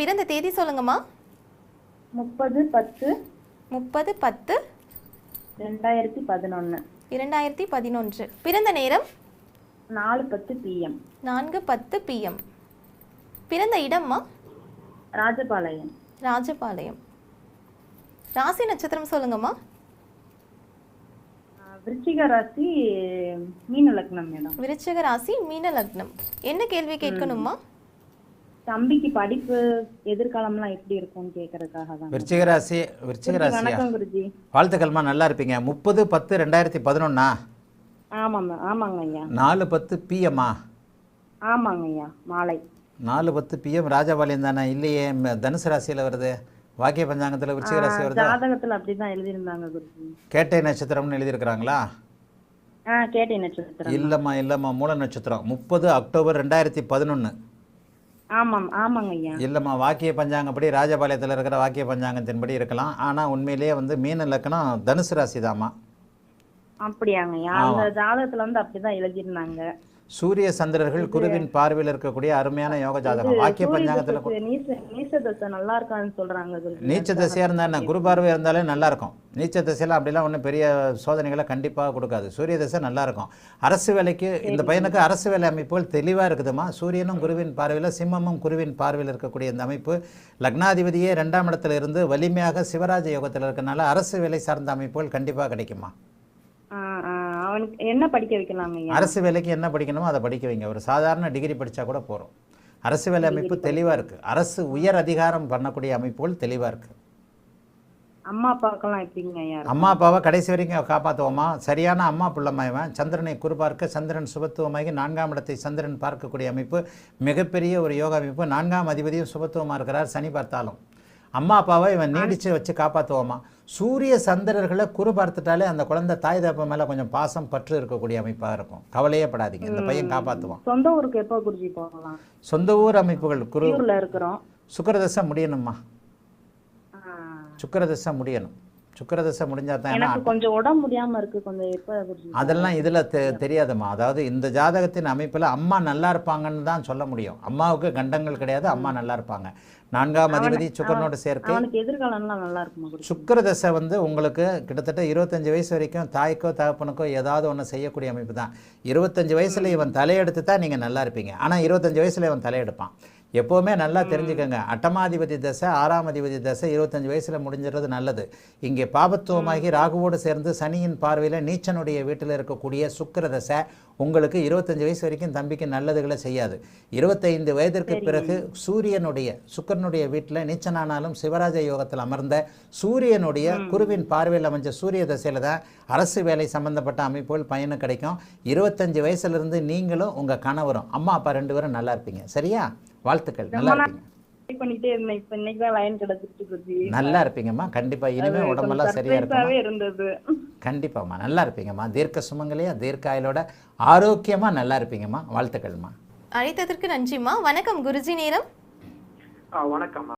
பிறந்த தேதி சொல்லுங்கம்மா. 30/10 30/10/2011. 2011. பிறந்த நேரம் 4:10 PM. 4:10 PM. பிறந்த இடம்மா? ராஜபாளையம். ராஜபாளையம். ராசி நட்சத்திரம் சொல்லுங்கம்மா. விருச்சிக ராசி, மீன லக்னம் மேடம். விருச்சிக ராசி, மீன லக்னம். என்ன கேள்வி கேட்கணுமா? தம்பிக்கு படிப்பு எதிர்காலம்லாம் எப்படி இருக்கும்னு கேட்கறதுக்காக தான். விருச்சிக ராசி. வணக்கம் குருஜி. வாழ்த்துக்கள்மா, நல்லா இருப்பீங்க. 30/10/2011. ஆமாங்க ஐயா. 4:10 PM. ஆமாங்க ஐயா, மாலை 4:10 PM. ராஜபாளையம் தானே? இல்லையே, தனுசு ராசியில் வருது. வாக்கிய பஞ்சாங்கத்தில் விருச்சிக ராசி வருது. ஜாதகத்துல அப்படிதான் எழுதியிருந்தாங்க குருஜி. கேட்டை நட்சத்திரம்னு எழுதியிருக்கிறாங்களா? கேட்டை நட்சத்திரம். இல்லைம்மா, மூல நட்சத்திரம். 30 அக்டோபர் 2011. ஆமாங்க ஐயா. இல்லைம்மா, வாக்கிய பஞ்சாங்கப்படி ராஜபாளையத்தில் இருக்கிற வாக்கிய பஞ்சாங்கத்தின்படி இருக்கலாம். ஆனால் உண்மையிலேயே மீன லக்னம் தனுசு ராசி தாம்மா. அப்படியாங்க ஐயா, அந்த ஜாதகத்துல அப்படிதான் எழுதியிருந்தாங்க. சூரிய சந்திரர்கள் குருவின் பார்வையில் இருக்கக்கூடிய அருமையான யோக ஜாதகம். வாக்கிய பஞ்சாங்கத்தில் நீச்ச தசை நல்லா இருக்கான்னு சொல்றாங்க. நீச்ச தசையாக இருந்தால் என்ன, குரு பார்வை இருந்தாலே நல்லா இருக்கும். நீச்ச தசையெல்லாம் அப்படிலாம் ஒன்றும் பெரிய சோதனைகளை கண்டிப்பாக கொடுக்காது. சூரிய தசை நல்லா இருக்கும். அரசு வேலைக்கு இந்த பையனுக்கு அரசு வேலை அமைப்புகள் தெளிவாக இருக்குதுமா. சூரியனும் குருவின் பார்வையில், சிம்மமும் குருவின் பார்வையில் இருக்கக்கூடிய இந்த அமைப்பு, லக்னாதிபதியே 2ஆம் இடத்துல இருந்து வலிமையாக சிவராஜ யோகத்தில் இருக்கனால அரசு வேலை சார்ந்த அமைப்புகள் கண்டிப்பாக கிடைக்குமா. அவனுக்கு என்ன படிக்க வைக்கலாம்? அரசு வேலைக்கு என்ன படிக்கணுமோ அதை படிக்க வைங்க. ஒரு சாதாரண டிகிரி படித்தா கூட போகிறோம். அரசு வேலை அமைப்பு தெளிவாக இருக்குது. அரசு உயர் அதிகாரம் பண்ணக்கூடிய அமைப்புகள் தெளிவாக இருக்குது. அம்மா அப்பாவுக்கெல்லாம் எப்படிங்க? அம்மா அப்பாவை கடைசி வரைக்கும் காப்பாற்றுவோமா. சரியான அம்மா பிள்ளைமாயவன். சந்திரனை குறிப்பார்க்க சந்திரன் சுபத்துவமாகி 4ஆம் இடத்தை சந்திரன் பார்க்கக்கூடிய அமைப்பு மிகப்பெரிய ஒரு யோகா அமைப்பு. 4ஆம் அதிபதியும் சுபத்துவமாக இருக்கிறார். சனி பார்த்தாலும் அம்மா அப்பாவை இவன் நீடிச்சு வச்சு காப்பாற்றுவோமா. சூரிய சந்திரர்களை குரு பார்த்துட்டாலே அந்த குழந்தை தாய் தப்ப மேலே கொஞ்சம் பாசம் பற்று இருக்கக்கூடிய அமைப்பாக இருக்கும். கவலையே படாதீங்க, இந்த பையன் காப்பாற்றுவான். சொந்த ஊருக்கு எப்போ குருஜி போகலாம்? சொந்த ஊர் அமைப்புகள் குருவில் இருக்கிறோம். சுக்கிரதசை முடியணும்மா. சுக்கிரதசை முடியணும். சுக்கிரதசை முடிஞ்சா தான். கொஞ்சம் உடம்பு முடியாம இருக்கு, கொஞ்சம் எப்போ? அதெல்லாம் இதில் தெரியாதுமா. அதாவது இந்த ஜாதகத்தின் அமைப்பில் அம்மா நல்லா இருப்பாங்கன்னு தான் சொல்ல முடியும். அம்மாவுக்கு கண்டங்கள் கிடையாது, அம்மா நல்லா இருப்பாங்க. 4ஆம் அதிபதி சுக்கரனோட சேர்க்கை. எதிர்காலம்லாம் நல்லா இருக்குமா? சுக்கிரதசை உங்களுக்கு கிட்டத்தட்ட 25 வயசு வரைக்கும் தாய்க்கோ தகப்பனுக்கோ ஏதாவது ஒன்று செய்யக்கூடிய அமைப்பு தான். 25 வயசுல இவன் தலையெடுத்து தான் நீங்கள் நல்லா இருப்பீங்க. ஆனால் 25 வயசுல இவன் தலையெடுப்பான். எப்போவுமே நல்லா தெரிஞ்சுக்கோங்க. 8ஆம் தசை 6ஆம் அதிபதி தசை 25 வயசில் முடிஞ்சிடறது நல்லது. இங்கே பாபத்துவமாகி ராகுவோடு சேர்ந்து சனியின் பார்வையில் நீச்சனுடைய வீட்டில் இருக்கக்கூடிய சுக்கிரதசை உங்களுக்கு 25 வயசு வரைக்கும் தம்பிக்கு நல்லதுகளை செய்யாது. 25 வயதிற்கு பிறகு சுக்கிரனுடைய வீட்டில் நீச்சனானாலும் சிவராஜ யோகத்தில் அமர்ந்த சூரியனுடைய குருவின் பார்வையில் அமைஞ்ச சூரிய தசையில் தான் அரசு வேலை சம்பந்தப்பட்ட அமைப்புகள் பயனு கிடைக்கும். 25 வயசுலேருந்து நீங்களும் உங்கள் கணவரும் அம்மா அப்பா 2 பேரும் நல்லா இருப்பீங்க. சரியா? வாழ்த்துக்கள். நல்லா இருப்பீங்க. நல்லா இருப்பீங்கம்மா. கண்டிப்பா இனிமே உடம்பெல்லாம் சரியா இருக்கும். கண்டிப்பாம்மா நல்லா இருப்பீங்கம்மா. தீர்க்க சுமங்கலியா தீர்க்க ஆயுளோட ஆரோக்கியமா நல்லா இருப்பீங்கம்மா. வாழ்த்துக்கள்மா. அழைத்ததற்கு நன்றிம்மா. வணக்கம் குருஜி. நேரம் வணக்கம்.